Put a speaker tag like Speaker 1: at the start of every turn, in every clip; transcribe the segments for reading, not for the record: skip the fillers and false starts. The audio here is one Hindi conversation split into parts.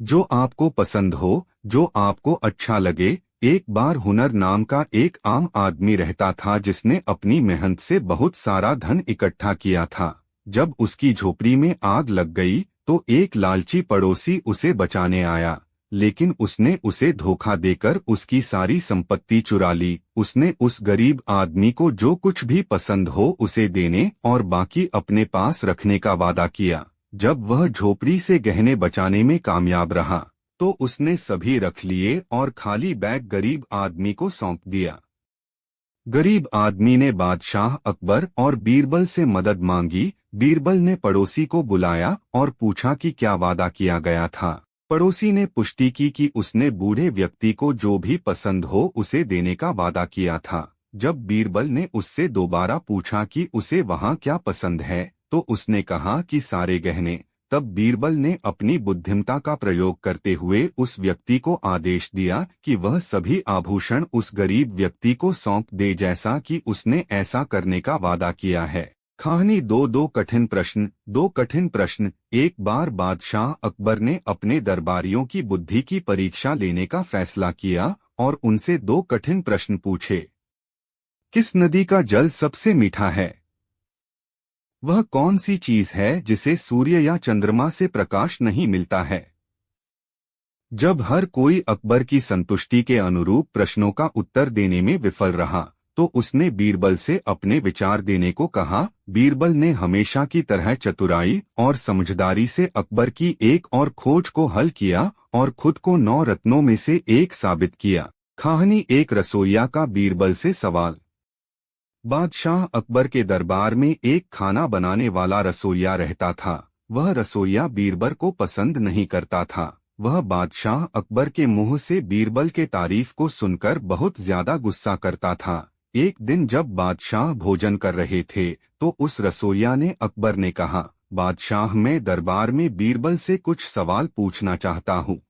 Speaker 1: जो आपको पसंद हो, जो आपको अच्छा लगे। एक बार हुनर नाम का एक आम आदमी रहता था जिसने अपनी मेहनत से बहुत सारा धन इकट्ठा किया था। जब उसकी झोपड़ी में आग लग गई तो एक लालची पड़ोसी उसे बचाने आया, लेकिन उसने उसे धोखा देकर उसकी सारी संपत्ति चुरा ली। उसने उस गरीब आदमी को जो कुछ भी पसंद हो उसे देने और बाकी अपने पास रखने का वादा किया। जब वह झोपड़ी से गहने बचाने में कामयाब रहा तो उसने सभी रख लिए और खाली बैग गरीब आदमी को सौंप दिया। गरीब आदमी ने बादशाह अकबर और बीरबल से मदद मांगी। बीरबल ने पड़ोसी को बुलाया और पूछा कि क्या वादा किया गया था। पड़ोसी ने पुष्टि की कि उसने बूढ़े व्यक्ति को जो भी पसंद हो उसे देने का वादा किया था। जब बीरबल ने उससे दोबारा पूछा कि उसे वहां क्या पसंद है तो उसने कहा कि सारे गहने। तब बीरबल ने अपनी बुद्धिमता का प्रयोग करते हुए उस व्यक्ति को आदेश दिया कि वह सभी आभूषण उस गरीब व्यक्ति को सौंप दे जैसा कि उसने ऐसा करने का वादा किया है। कहानी दो कठिन प्रश्न। एक बार बादशाह अकबर ने अपने दरबारियों की बुद्धि की परीक्षा लेने का फैसला किया और उनसे दो कठिन प्रश्न पूछे। किस नदी का जल सबसे मीठा है? वह कौन सी चीज है जिसे सूर्य या चंद्रमा से प्रकाश नहीं मिलता है? जब हर कोई अकबर की संतुष्टि के अनुरूप प्रश्नों का उत्तर देने में विफल रहा तो उसने बीरबल से अपने विचार देने को कहा। बीरबल ने हमेशा की तरह चतुराई और समझदारी से अकबर की एक और खोज को हल किया और खुद को 9 रत्नों में से एक साबित किया। कहानी एक रसोइया का बीरबल से सवाल। बादशाह अकबर के दरबार में एक खाना बनाने वाला रसोइया रहता था। वह रसोइया बीरबल को पसंद नहीं करता था। वह बादशाह अकबर के मुंह से बीरबल के तारीफ को सुनकर बहुत ज्यादा गुस्सा करता था। एक दिन जब बादशाह भोजन कर रहे थे तो उस रसोइया ने अकबर ने कहा, बादशाह मैं दरबार में बीरबल से कुछ सवाल पूछना चाहता हूँ।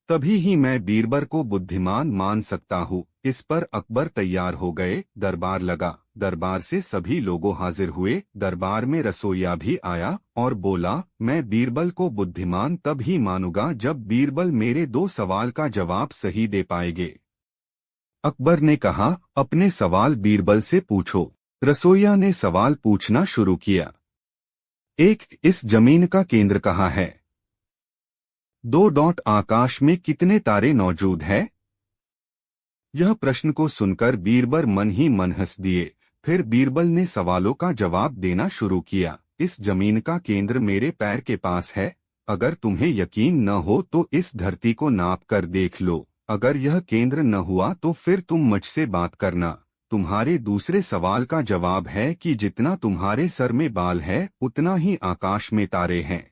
Speaker 1: तभी ही मैं बीरबल को बुद्धिमान मान सकता हूँ। इस पर अकबर तैयार हो गए। दरबार लगा। दरबार से सभी लोगों हाजिर हुए। दरबार में रसोइया भी आया और बोला, मैं बीरबल को बुद्धिमान तब ही मानूंगा जब बीरबल मेरे 2 सवाल का जवाब सही दे पाएंगे। अकबर ने कहा, अपने सवाल बीरबल से पूछो। रसोइया ने सवाल पूछना शुरू किया। 1. इस जमीन का केंद्र कहाँ है? 2. आकाश में कितने तारे मौजूद हैं? यह प्रश्न को सुनकर बीरबल मन ही मन हंस दिए। फिर बीरबल ने सवालों का जवाब देना शुरू किया। इस जमीन का केंद्र मेरे पैर के पास है। अगर तुम्हें यकीन न हो तो इस धरती को नाप कर देख लो। अगर यह केंद्र न हुआ तो फिर तुम मुझसे बात करना। तुम्हारे दूसरे सवाल का जवाब है कि जितना तुम्हारे सर में बाल है उतना ही आकाश में तारे हैं।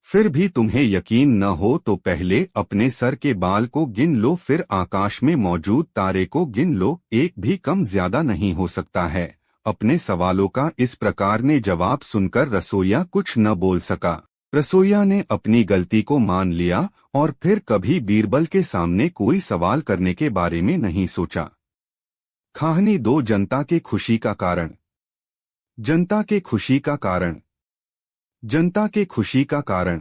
Speaker 1: फिर भी तुम्हें यकीन न हो तो पहले अपने सर के बाल को गिन लो, फिर आकाश में मौजूद तारे को गिन लो। एक भी कम ज्यादा नहीं हो सकता है। अपने सवालों का इस प्रकार ने जवाब सुनकर रसोइया कुछ न बोल सका। रसोइया ने अपनी गलती को मान लिया और फिर कभी बीरबल के सामने कोई सवाल करने के बारे में नहीं सोचा। कहानी 2 जनता के खुशी का कारण। जनता के खुशी का कारण। जनता के खुशी का कारण।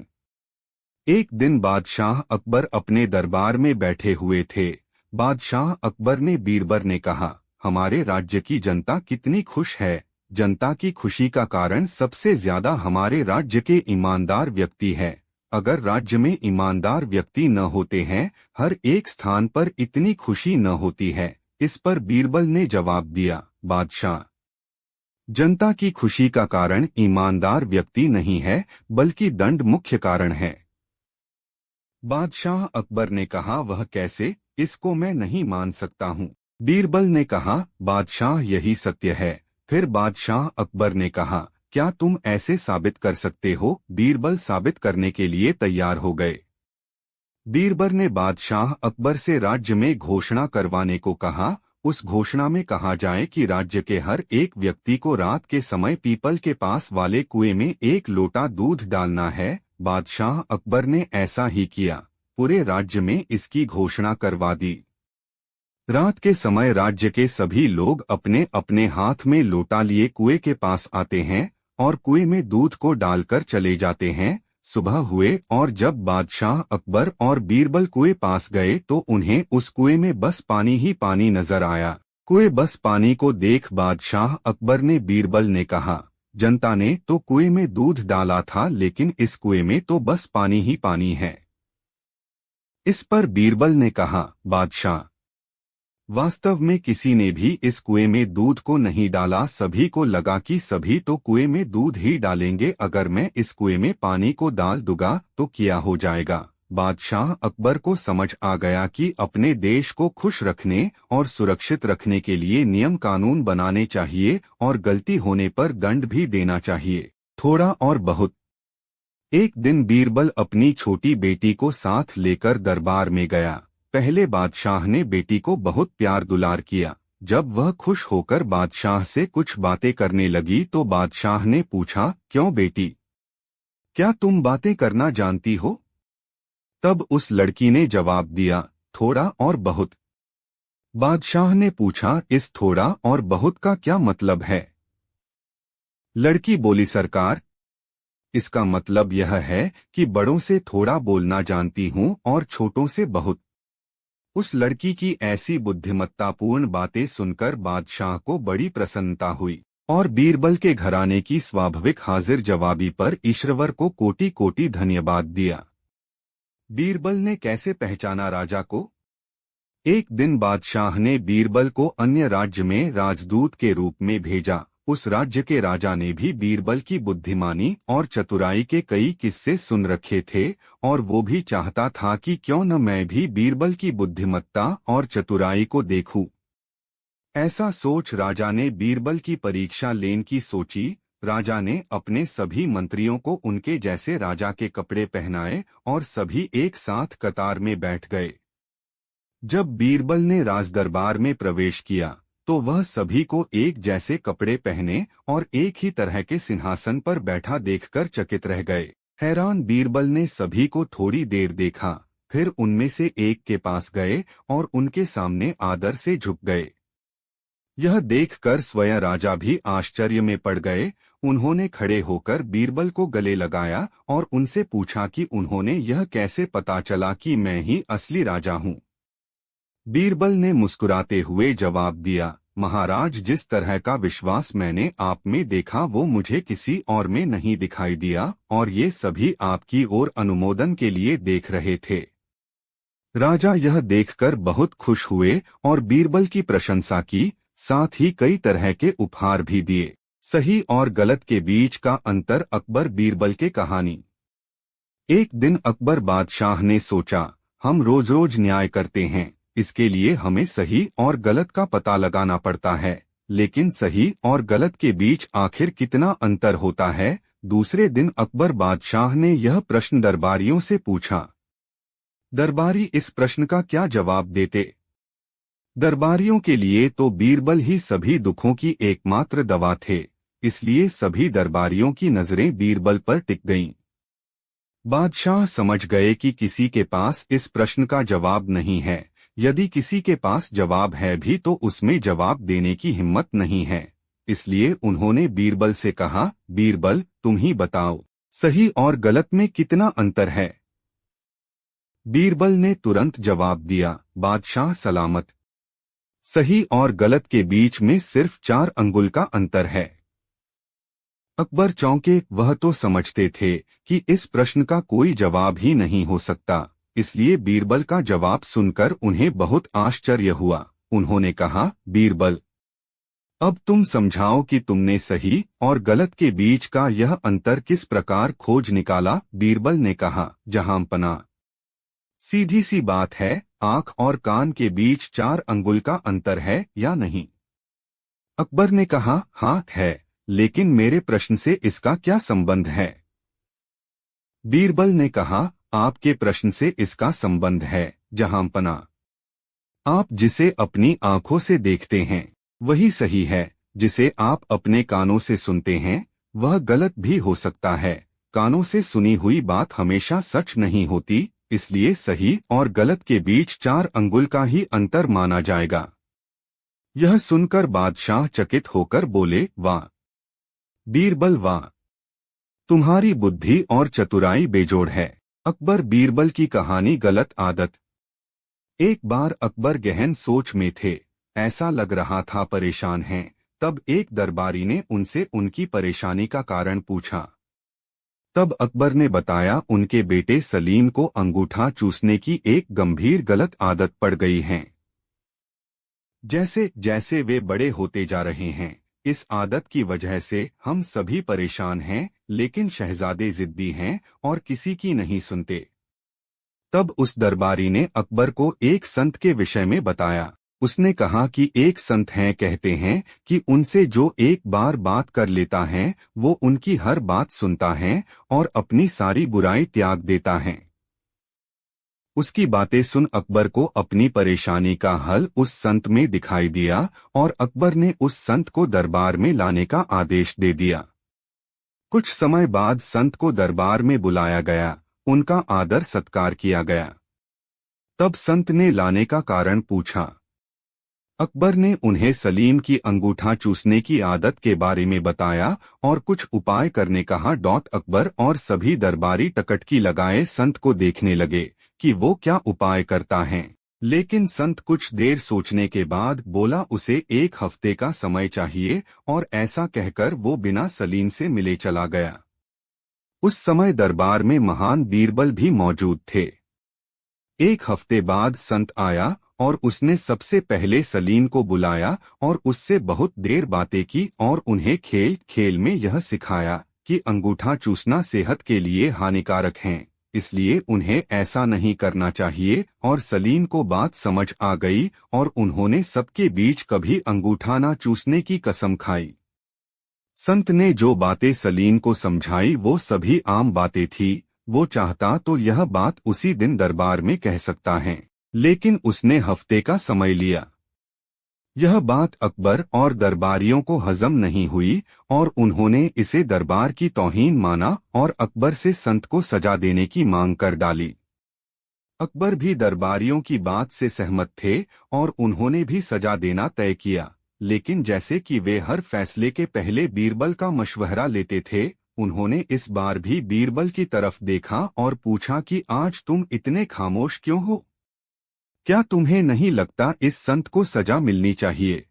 Speaker 1: एक दिन बादशाह अकबर अपने दरबार में बैठे हुए थे। बादशाह अकबर ने बीरबल ने कहा, हमारे राज्य की जनता कितनी खुश है। जनता की खुशी का कारण सबसे ज्यादा हमारे राज्य के ईमानदार व्यक्ति है। अगर राज्य में ईमानदार व्यक्ति न होते हैं हर एक स्थान पर इतनी खुशी न होती है। इस पर बीरबल ने जवाब दिया, बादशाह, जनता की खुशी का कारण ईमानदार व्यक्ति नहीं है बल्कि दंड मुख्य कारण है। बादशाह अकबर ने कहा, वह कैसे? इसको मैं नहीं मान सकता हूँ। बीरबल ने कहा, बादशाह यही सत्य है। फिर बादशाह अकबर ने कहा, क्या तुम ऐसे साबित कर सकते हो? बीरबल साबित करने के लिए तैयार हो गए। बीरबल ने बादशाह अकबर से राज्य में घोषणा करवाने को कहा। उस घोषणा में कहा जाए कि राज्य के हर एक व्यक्ति को रात के समय पीपल के पास वाले कुएं में 1 लोटा दूध डालना है। बादशाह अकबर ने ऐसा ही किया। पूरे राज्य में इसकी घोषणा करवा दी। रात के समय राज्य के सभी लोग अपने अपने हाथ में लोटा लिए कुएं के पास आते हैं और कुएं में दूध को डालकर चले जाते हैं। सुबह हुए और जब बादशाह अकबर और बीरबल कुएं पास गए तो उन्हें उस कुएं में बस पानी ही पानी नजर आया। कुएं बस पानी को देख बादशाह अकबर ने बीरबल ने कहा, जनता ने तो कुएं में दूध डाला था, लेकिन इस कुएं में तो बस पानी ही पानी है। इस पर बीरबल ने कहा, बादशाह, वास्तव में किसी ने भी इस कुएं में दूध को नहीं डाला। सभी को लगा कि सभी तो कुएं में दूध ही डालेंगे, अगर मैं इस कुएं में पानी को डाल दूंगा तो क्या हो जाएगा। बादशाह अकबर को समझ आ गया कि अपने देश को खुश रखने और सुरक्षित रखने के लिए नियम कानून बनाने चाहिए और गलती होने पर दंड भी देना चाहिए, थोड़ा और बहुत। एक दिन बीरबल अपनी छोटी बेटी को साथ लेकर दरबार में गया। पहले बादशाह ने बेटी को बहुत प्यार दुलार किया। जब वह खुश होकर बादशाह से कुछ बातें करने लगी तो बादशाह ने पूछा, क्यों बेटी, क्या तुम बातें करना जानती हो? तब उस लड़की ने जवाब दिया, थोड़ा और बहुत। बादशाह ने पूछा, इस थोड़ा और बहुत का क्या मतलब है? लड़की बोली, सरकार, इसका मतलब यह है कि बड़ों से थोड़ा बोलना जानती हूँ और छोटों से बहुत। उस लड़की की ऐसी बुद्धिमत्तापूर्ण बातें सुनकर बादशाह को बड़ी प्रसन्नता हुई और बीरबल के घराने की स्वाभाविक हाजिर जवाबी पर ईश्वर को कोटि कोटि धन्यवाद दिया। बीरबल ने कैसे पहचाना राजा को? एक दिन बादशाह ने बीरबल को अन्य राज्य में राजदूत के रूप में भेजा। उस राज्य के राजा ने भी बीरबल की बुद्धिमानी और चतुराई के कई किस्से सुन रखे थे और वो भी चाहता था कि क्यों न मैं भी बीरबल की बुद्धिमत्ता और चतुराई को देखूं। ऐसा सोच राजा ने बीरबल की परीक्षा लेने की सोची। राजा ने अपने सभी मंत्रियों को उनके जैसे राजा के कपड़े पहनाए और सभी एक साथ कतार में बैठ गए। जब बीरबल ने राजदरबार में प्रवेश किया तो वह सभी को एक जैसे कपड़े पहने और एक ही तरह के सिंहासन पर बैठा देखकर चकित रह गए। हैरान बीरबल ने सभी को थोड़ी देर देखा, फिर उनमें से एक के पास गए और उनके सामने आदर से झुक गए। यह देखकर स्वयं राजा भी आश्चर्य में पड़ गए। उन्होंने खड़े होकर बीरबल को गले लगाया और उनसे पूछा कि उन्होंने यह कैसे पता चला कि मैं ही असली राजा हूँ। बीरबल ने मुस्कुराते हुए जवाब दिया, महाराज, जिस तरह का विश्वास मैंने आप में देखा वो मुझे किसी और में नहीं दिखाई दिया और ये सभी आपकी ओर अनुमोदन के लिए देख रहे थे। राजा यह देखकर बहुत खुश हुए और बीरबल की प्रशंसा की, साथ ही कई तरह के उपहार भी दिए। सही और गलत के बीच का अंतर। अकबर बीरबल के कहानी। एक दिन अकबर बादशाह ने सोचा, हम रोज रोज न्याय करते हैं, इसके लिए हमें सही और गलत का पता लगाना पड़ता है, लेकिन सही और गलत के बीच आखिर कितना अंतर होता है? दूसरे दिन अकबर बादशाह ने यह प्रश्न दरबारियों से पूछा। दरबारी इस प्रश्न का क्या जवाब देते? दरबारियों के लिए तो बीरबल ही सभी दुखों की एकमात्र दवा थे, इसलिए सभी दरबारियों की नजरें बीरबल पर टिक गईं। बादशाह समझ गए कि किसी के पास इस प्रश्न का जवाब नहीं है। यदि किसी के पास जवाब है भी तो उसमें जवाब देने की हिम्मत नहीं है। इसलिए उन्होंने बीरबल से कहा, बीरबल, तुम ही बताओ, सही और गलत में कितना अंतर है? बीरबल ने तुरंत जवाब दिया, बादशाह सलामत, सही और गलत के बीच में सिर्फ 4 अंगुल का अंतर है। अकबर चौंके। वह तो समझते थे कि इस प्रश्न का कोई जवाब ही नहीं हो सकता, इसलिए बीरबल का जवाब सुनकर उन्हें बहुत आश्चर्य हुआ। उन्होंने कहा, बीरबल, अब तुम समझाओ कि तुमने सही और गलत के बीच का यह अंतर किस प्रकार खोज निकाला। बीरबल ने कहा, जहांपना, सीधी सी बात है, आंख और कान के बीच 4 अंगुल का अंतर है या नहीं? अकबर ने कहा, हाँ है, लेकिन मेरे प्रश्न से इसका क्या संबंध है? बीरबल ने कहा, आपके प्रश्न से इसका संबंध है, जहांपना। आप जिसे अपनी आंखों से देखते हैं वही सही है, जिसे आप अपने कानों से सुनते हैं वह गलत भी हो सकता है। कानों से सुनी हुई बात हमेशा सच नहीं होती, इसलिए सही और गलत के बीच 4 अंगुल का ही अंतर माना जाएगा। यह सुनकर बादशाह चकित होकर बोले, वाह बीरबल वाह, तुम्हारी बुद्धि और चतुराई बेजोड़ है। अकबर बीरबल की कहानी गलत आदत। एक बार अकबर गहन सोच में थे, ऐसा लग रहा था परेशान हैं। तब एक दरबारी ने उनसे उनकी परेशानी का कारण पूछा। तब अकबर ने बताया उनके बेटे सलीम को अंगूठा चूसने की एक गंभीर गलत आदत पड़ गई है। जैसे जैसे वे बड़े होते जा रहे हैं, इस आदत की वजह से हम सभी परेशान हैं, लेकिन शहजादे जिद्दी हैं और किसी की नहीं सुनते। तब उस दरबारी ने अकबर को एक संत के विषय में बताया। उसने कहा कि एक संत हैं, कहते हैं कि उनसे जो एक बार बात कर लेता है वो उनकी हर बात सुनता है और अपनी सारी बुराई त्याग देता है। उसकी बातें सुन अकबर को अपनी परेशानी का हल उस संत में दिखाई दिया और अकबर ने उस संत को दरबार में लाने का आदेश दे दिया। कुछ समय बाद संत को दरबार में बुलाया गया, उनका आदर सत्कार किया गया। तब संत ने लाने का कारण पूछा। अकबर ने उन्हें सलीम की अंगूठा चूसने की आदत के बारे में बताया और कुछ उपाय करने कहा। अकबर और सभी दरबारी टकटकी लगाए संत को देखने लगे कि वो क्या उपाय करता है। लेकिन संत कुछ देर सोचने के बाद बोला उसे 1 हफ्ते का समय चाहिए, और ऐसा कहकर वो बिना सलीम से मिले चला गया। उस समय दरबार में महान बीरबल भी मौजूद थे। 1 हफ्ते बाद संत आया और उसने सबसे पहले सलीम को बुलाया और उससे बहुत देर बातें की और उन्हें खेल खेल में यह सिखाया कि अंगूठा चूसना सेहत के लिए हानिकारक है, इसलिए उन्हें ऐसा नहीं करना चाहिए। और सलीम को बात समझ आ गई और उन्होंने सबके बीच कभी अंगूठा न चूसने की कसम खाई। संत ने जो बातें सलीम को समझाई वो सभी आम बातें थी। वो चाहता तो यह बात उसी दिन दरबार में कह सकता है, लेकिन उसने हफ्ते का समय लिया। यह बात अकबर और दरबारियों को हजम नहीं हुई और उन्होंने इसे दरबार की तौहीन माना और अकबर से संत को सजा देने की मांग कर डाली। अकबर भी दरबारियों की बात से सहमत थे और उन्होंने भी सजा देना तय किया। लेकिन जैसे कि वे हर फैसले के पहले बीरबल का मशवरा लेते थे, उन्होंने इस बार भी बीरबल की तरफ देखा और पूछा कि आज तुम इतने खामोश क्यों हो? क्या तुम्हें नहीं लगता इस संत को सजा मिलनी चाहिए?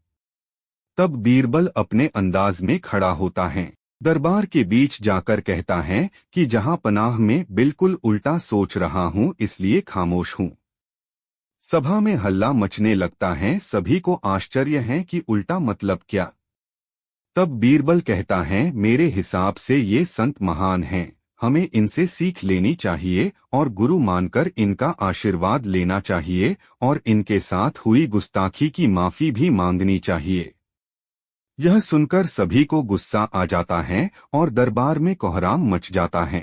Speaker 1: तब बीरबल अपने अंदाज में खड़ा होता है, दरबार के बीच जाकर कहता है कि जहां पनाह में बिल्कुल उल्टा सोच रहा हूं, इसलिए खामोश हूं। सभा में हल्ला मचने लगता है, सभी को आश्चर्य है कि उल्टा मतलब क्या। तब बीरबल कहता है, मेरे हिसाब से ये संत महान हैं, हमें इनसे सीख लेनी चाहिए और गुरु मानकर इनका आशीर्वाद लेना चाहिए और इनके साथ हुई गुस्ताखी की माफी भी मांगनी चाहिए। यह सुनकर सभी को गुस्सा आ जाता है और दरबार में कोहराम मच जाता है।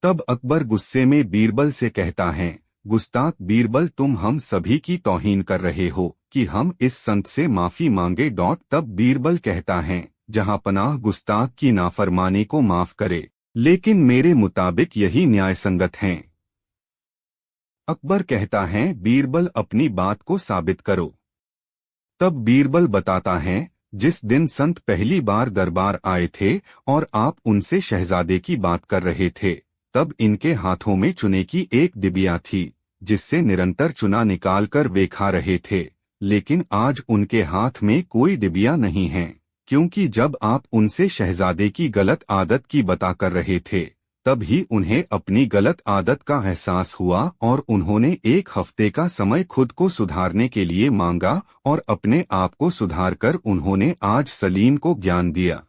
Speaker 1: तब अकबर गुस्से में बीरबल से कहता है, गुस्ताख बीरबल, तुम हम सभी की तौहीन कर रहे हो कि हम इस संत से माफी मांगे। तब बीरबल कहता है, जहां पनाह गुस्ताख की नाफरमानी को माफ करे, लेकिन मेरे मुताबिक यही न्यायसंगत है। अकबर कहता है, बीरबल अपनी बात को साबित करो। तब बीरबल बताता है, जिस दिन संत पहली बार दरबार आए थे और आप उनसे शहजादे की बात कर रहे थे, तब इनके हाथों में चुने की एक डिबिया थी, जिससे निरंतर चुना निकालकर वे खा रहे थे। लेकिन आज उनके हाथ में कोई डिबिया नहीं है, क्योंकि जब आप उनसे शहजादे की गलत आदत की बता कर रहे थे, तब ही उन्हें अपनी गलत आदत का एहसास हुआ और उन्होंने 1 हफ्ते का समय खुद को सुधारने के लिए मांगा और अपने आप को सुधारकर उन्होंने आज सलीम को ज्ञान दिया।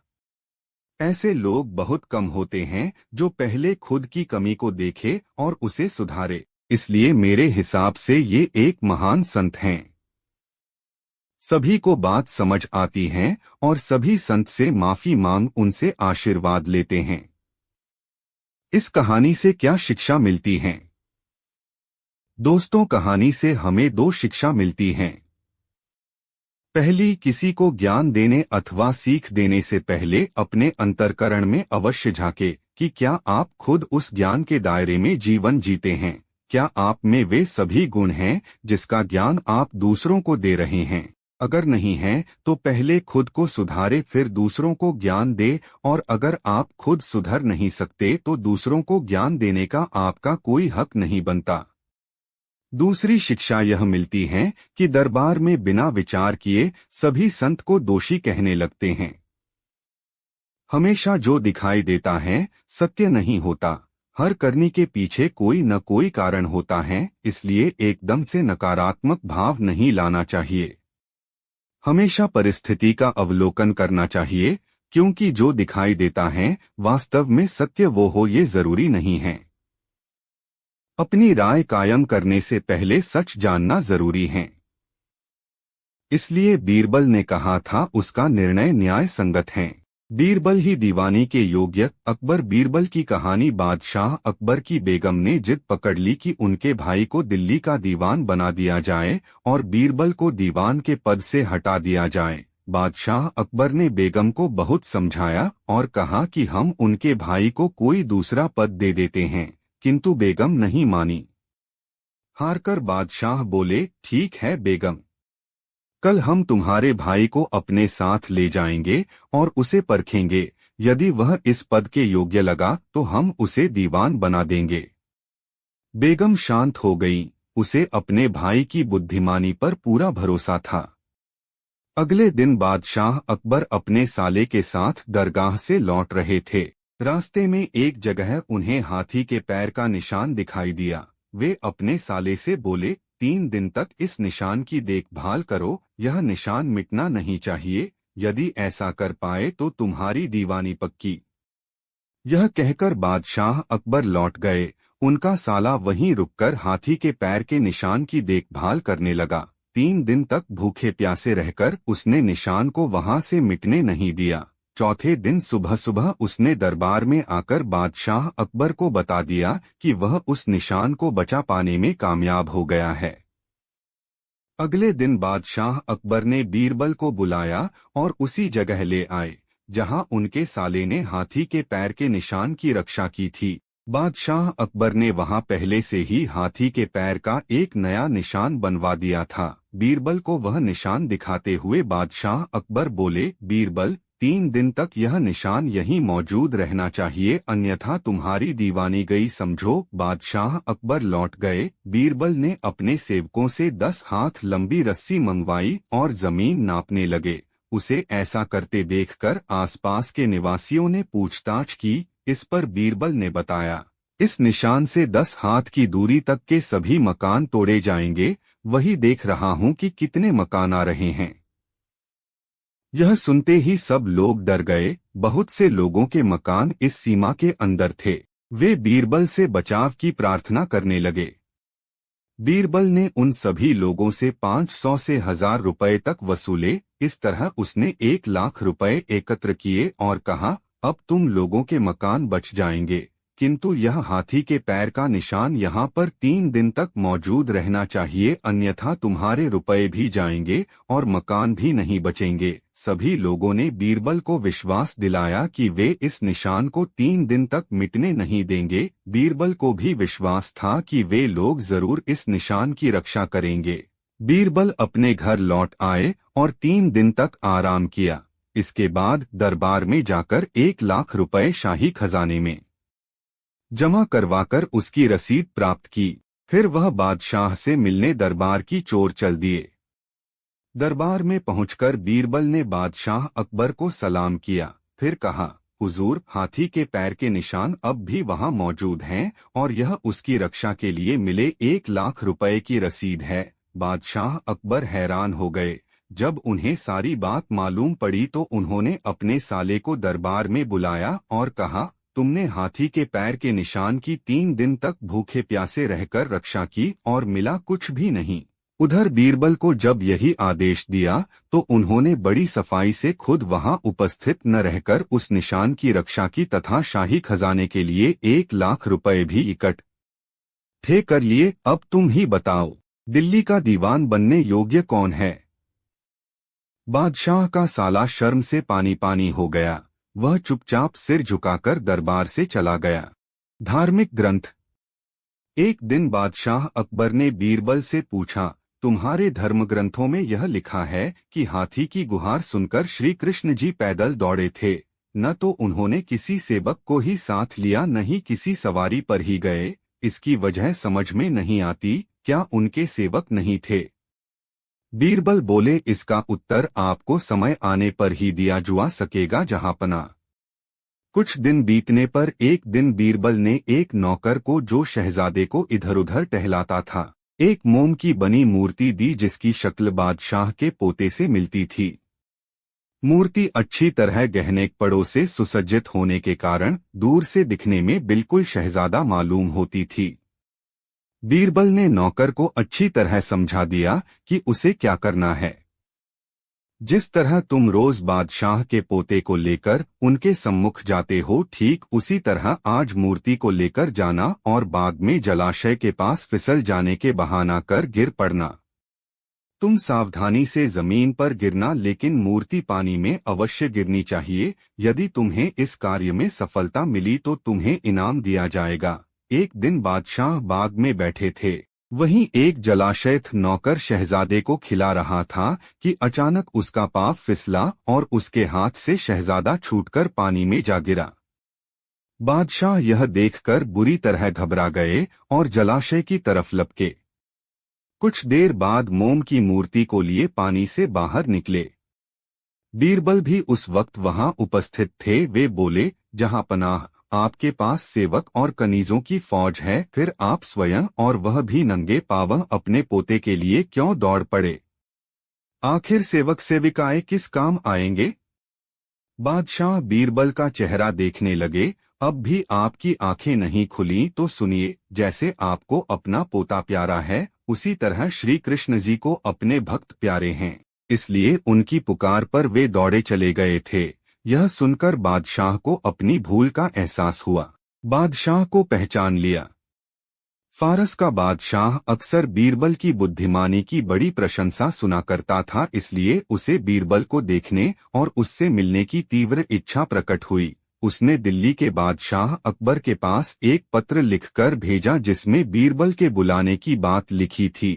Speaker 1: ऐसे लोग बहुत कम होते हैं जो पहले खुद की कमी को देखे और उसे सुधारे, इसलिए मेरे हिसाब से ये एक महान संत हैं। सभी को बात समझ आती है और सभी संत से माफी मांग उनसे आशीर्वाद लेते हैं। इस कहानी से क्या शिक्षा मिलती है? दोस्तों, कहानी से हमें 2 शिक्षा मिलती हैं। पहली, किसी को ज्ञान देने अथवा सीख देने से पहले अपने अंतर्करण में अवश्य झांके कि क्या आप खुद उस ज्ञान के दायरे में जीवन जीते हैं, क्या आप में वे सभी गुण हैं जिसका ज्ञान आप दूसरों को दे रहे हैं। अगर नहीं है तो पहले खुद को सुधारे फिर दूसरों को ज्ञान दे, और अगर आप खुद सुधर नहीं सकते तो दूसरों को ज्ञान देने का आपका कोई हक नहीं बनता। दूसरी शिक्षा यह मिलती है कि दरबार में बिना विचार किए सभी संत को दोषी कहने लगते हैं। हमेशा जो दिखाई देता है सत्य नहीं होता। हर करनी के पीछे कोई न कोई कारण होता है, इसलिए एकदम से नकारात्मक भाव नहीं लाना चाहिए। हमेशा परिस्थिति का अवलोकन करना चाहिए, क्योंकि जो दिखाई देता है वास्तव में सत्य वो हो ये जरूरी नहीं है। अपनी राय कायम करने से पहले सच जानना जरूरी है। इसलिए बीरबल ने कहा था उसका निर्णय न्याय संगत है। बीरबल ही दीवानी के योग्य। अकबर बीरबल की कहानी। बादशाह अकबर की बेगम ने जिद पकड़ ली कि उनके भाई को दिल्ली का दीवान बना दिया जाए और बीरबल को दीवान के पद से हटा दिया जाए। बादशाह अकबर ने बेगम को बहुत समझाया और कहा कि हम उनके भाई को कोई दूसरा पद दे देते हैं, किंतु बेगम नहीं मानी। हारकर बादशाह बोले, ठीक है बेगम, कल हम तुम्हारे भाई को अपने साथ ले जाएंगे और उसे परखेंगे। यदि वह इस पद के योग्य लगा तो हम उसे दीवान बना देंगे। बेगम शांत हो गई। उसे अपने भाई की बुद्धिमानी पर पूरा भरोसा था। अगले दिन बादशाह अकबर अपने साले के साथ दरगाह से लौट रहे थे। रास्ते में एक जगह उन्हें हाथी के पैर का निशान दिखाई दिया। वे अपने साले से बोले, 3 दिन तक इस निशान की देखभाल करो, यह निशान मिटना नहीं चाहिए। यदि ऐसा कर पाए तो तुम्हारी दीवानी पक्की। यह कहकर बादशाह अकबर लौट गए। उनका साला वहीं रुककर हाथी के पैर के निशान की देखभाल करने लगा। 3 दिन तक भूखे प्यासे रहकर उसने निशान को वहां से मिटने नहीं दिया। चौथे दिन सुबह सुबह उसने दरबार में आकर बादशाह अकबर को बता दिया कि वह उस निशान को बचा पाने में कामयाब हो गया है। अगले दिन बादशाह अकबर ने बीरबल को बुलाया और उसी जगह ले आए जहां उनके साले ने हाथी के पैर के निशान की रक्षा की थी। बादशाह अकबर ने वहां पहले से ही हाथी के पैर का एक नया निशान बनवा दिया था। बीरबल को वह निशान दिखाते हुए बादशाह अकबर बोले, बीरबल, 3 दिन तक यह निशान यहीं मौजूद रहना चाहिए, अन्यथा तुम्हारी दीवानी गई समझो। बादशाह अकबर लौट गए। बीरबल ने अपने सेवकों से 10 हाथ लंबी रस्सी मंगवाई और जमीन नापने लगे। उसे ऐसा करते देखकर आसपास के निवासियों ने पूछताछ की। इस पर बीरबल ने बताया, इस निशान से 10 हाथ की दूरी तक के सभी मकान तोड़े जाएंगे। वही देख रहा हूं कि कितने मकान आ रहे हैं। यह सुनते ही सब लोग डर गए। बहुत से लोगों के मकान इस सीमा के अंदर थे। वे बीरबल से बचाव की प्रार्थना करने लगे। बीरबल ने उन सभी लोगों से 500 से 1000 रुपए तक वसूले। इस तरह उसने 1 लाख रुपए एकत्र किए और कहा, अब तुम लोगों के मकान बच जाएंगे, किंतु यह हाथी के पैर का निशान यहाँ पर 3 दिन तक मौजूद रहना चाहिए, अन्यथा तुम्हारे रुपए भी जाएंगे और मकान भी नहीं बचेंगे। सभी लोगों ने बीरबल को विश्वास दिलाया कि वे इस निशान को 3 दिन तक मिटने नहीं देंगे। बीरबल को भी विश्वास था कि वे लोग जरूर इस निशान की रक्षा करेंगे। बीरबल अपने घर लौट आए और 3 दिन तक आराम किया। इसके बाद दरबार में जाकर 1 लाख रुपए शाही खजाने में जमा करवाकर उसकी रसीद प्राप्त की। फिर वह बादशाह से मिलने दरबार की चोर चल दिए। दरबार में पहुंचकर बीरबल ने बादशाह अकबर को सलाम किया। फिर कहा, हुजूर, हाथी के पैर के निशान अब भी वहां मौजूद हैं और यह उसकी रक्षा के लिए मिले 1 लाख रुपए की रसीद है। बादशाह अकबर हैरान हो गए। जब उन्हें सारी बात मालूम पड़ी तो उन्होंने अपने साले को दरबार में बुलाया और कहा, तुमने हाथी के पैर के निशान की 3 दिन तक भूखे प्यासे रहकर रक्षा की और मिला कुछ भी नहीं। उधर बीरबल को जब यही आदेश दिया तो उन्होंने बड़ी सफाई से खुद वहां उपस्थित न रहकर उस निशान की रक्षा की तथा शाही खजाने के लिए 1 लाख रुपए भी इकट्ठे कर लिए। अब तुम ही बताओ, दिल्ली का दीवान बनने योग्य कौन है? बादशाह का साला शर्म से पानी पानी हो गया। वह चुपचाप सिर झुकाकर दरबार से चला गया। धार्मिक ग्रंथ। एक दिन बादशाह अकबर ने बीरबल से पूछा, तुम्हारे धर्म ग्रंथों में यह लिखा है कि हाथी की गुहार सुनकर श्री कृष्ण जी पैदल दौड़े थे। न तो उन्होंने किसी सेवक को ही साथ लिया, न ही किसी सवारी पर ही गए। इसकी वजह समझ में नहीं आती, क्या उनके सेवक नहीं थे? बीरबल बोले, इसका उत्तर आपको समय आने पर ही दिया जा सकेगा जहांपना। कुछ दिन बीतने पर एक दिन बीरबल ने एक नौकर को, जो शहजादे को इधर उधर टहलाता था, एक मोम की बनी मूर्ति दी जिसकी शक्ल बादशाह के पोते से मिलती थी। मूर्ति अच्छी तरह गहने कपड़ों से सुसज्जित होने के कारण दूर से दिखने में बिल्कुल शहजादा मालूम होती थी। बीरबल ने नौकर को अच्छी तरह समझा दिया कि उसे क्या करना है। जिस तरह तुम रोज बादशाह के पोते को लेकर उनके सम्मुख जाते हो, ठीक उसी तरह आज मूर्ति को लेकर जाना और बाद में जलाशय के पास फिसल जाने के बहाना कर गिर पड़ना। तुम सावधानी से जमीन पर गिरना, लेकिन मूर्ति पानी में अवश्य गिरनी चाहिए। यदि तुम्हें इस कार्य में सफलता मिली तो तुम्हें इनाम दिया जाएगा। एक दिन बादशाह बाग में बैठे थे, वहीं एक जलाशयस्थ नौकर शहजादे को खिला रहा था कि अचानक उसका पाँव फिसला और उसके हाथ से शहजादा छूटकर पानी में जा गिरा। बादशाह यह देखकर बुरी तरह घबरा गए और जलाशय की तरफ लपके। कुछ देर बाद मोम की मूर्ति को लिए पानी से बाहर निकले। बीरबल भी उस वक्त वहां उपस्थित थे। वे बोले, जहांपनाह, आपके पास सेवक और कनीजों की फौज है, फिर आप स्वयं और वह भी नंगे पांव अपने पोते के लिए क्यों दौड़ पड़े? आखिर सेवक सेविकाएं किस काम आएंगे? बादशाह बीरबल का चेहरा देखने लगे। अब भी आपकी आंखें नहीं खुली तो सुनिए, जैसे आपको अपना पोता प्यारा है, उसी तरह श्री कृष्ण जी को अपने भक्त प्यारे हैं, इसलिए उनकी पुकार पर वे दौड़े चले गए थे। यह सुनकर बादशाह को अपनी भूल का एहसास हुआ। बादशाह को पहचान लिया। फारस का बादशाह अक्सर बीरबल की बुद्धिमानी की बड़ी प्रशंसा सुना करता था, इसलिए उसे बीरबल को देखने और उससे मिलने की तीव्र इच्छा प्रकट हुई। उसने दिल्ली के बादशाह अकबर के पास एक पत्र लिखकर भेजा जिसमें बीरबल के बुलाने की बात लिखी थी।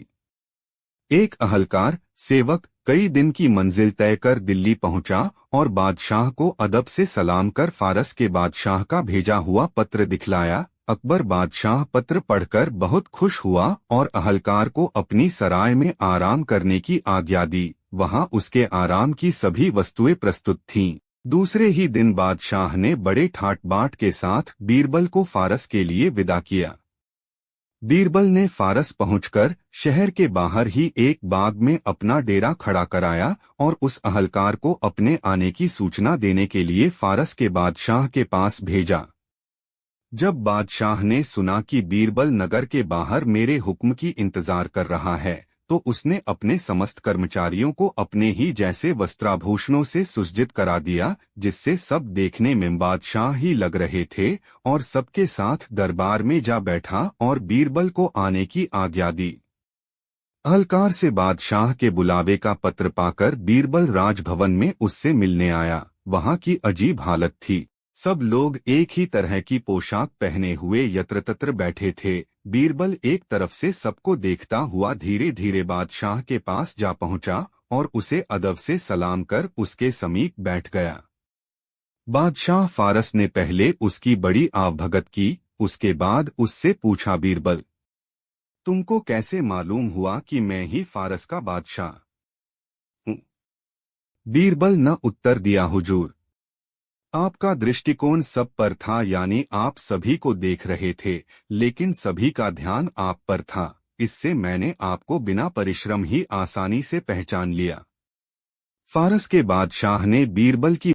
Speaker 1: एक अहलकार सेवक कई दिन की मंजिल तय कर दिल्ली पहुंचा और बादशाह को अदब से सलाम कर फारस के बादशाह का भेजा हुआ पत्र दिखलाया। अकबर बादशाह पत्र पढ़कर बहुत खुश हुआ और अहलकार को अपनी सराय में आराम करने की आज्ञा दी। वहां उसके आराम की सभी वस्तुएं प्रस्तुत थीं। दूसरे ही दिन बादशाह ने बड़े ठाट बाट के साथ बीरबल को फारस के लिए विदा किया। बीरबल ने फारस पहुंचकर शहर के बाहर ही एक बाग में अपना डेरा खड़ा कराया और उस अहलकार को अपने आने की सूचना देने के लिए फारस के बादशाह के पास भेजा। जब बादशाह ने सुना कि बीरबल नगर के बाहर मेरे हुक्म की इंतजार कर रहा है, तो उसने अपने समस्त कर्मचारियों को अपने ही जैसे वस्त्राभूषणों से सुसज्जित करा दिया, जिससे सब देखने में बादशाह ही लग रहे थे, और सबके साथ दरबार में जा बैठा और बीरबल को आने की आज्ञा दी। अहलकार से बादशाह के बुलावे का पत्र पाकर बीरबल राजभवन में उससे मिलने आया। वहां की अजीब हालत थी। सब लोग एक ही तरह की पोशाक पहने हुए यत्र तत्र बैठे थे। बीरबल एक तरफ से सबको देखता हुआ धीरे धीरे बादशाह के पास जा पहुंचा और उसे अदब से सलाम कर उसके समीप बैठ गया। बादशाह फारस ने पहले उसकी बड़ी आवभगत की, उसके बाद उससे पूछा, बीरबल, तुमको कैसे मालूम हुआ कि मैं ही फारस का बादशाह हूँ? बीरबल न उत्तर दिया, हुजूर, आपका दृष्टिकोण सब पर था, यानी आप सभी को देख रहे थे, लेकिन सभी का ध्यान आप पर था। इससे मैंने आपको बिना परिश्रम ही आसानी से पहचान लिया। फारस के बादशाह ने बीरबल की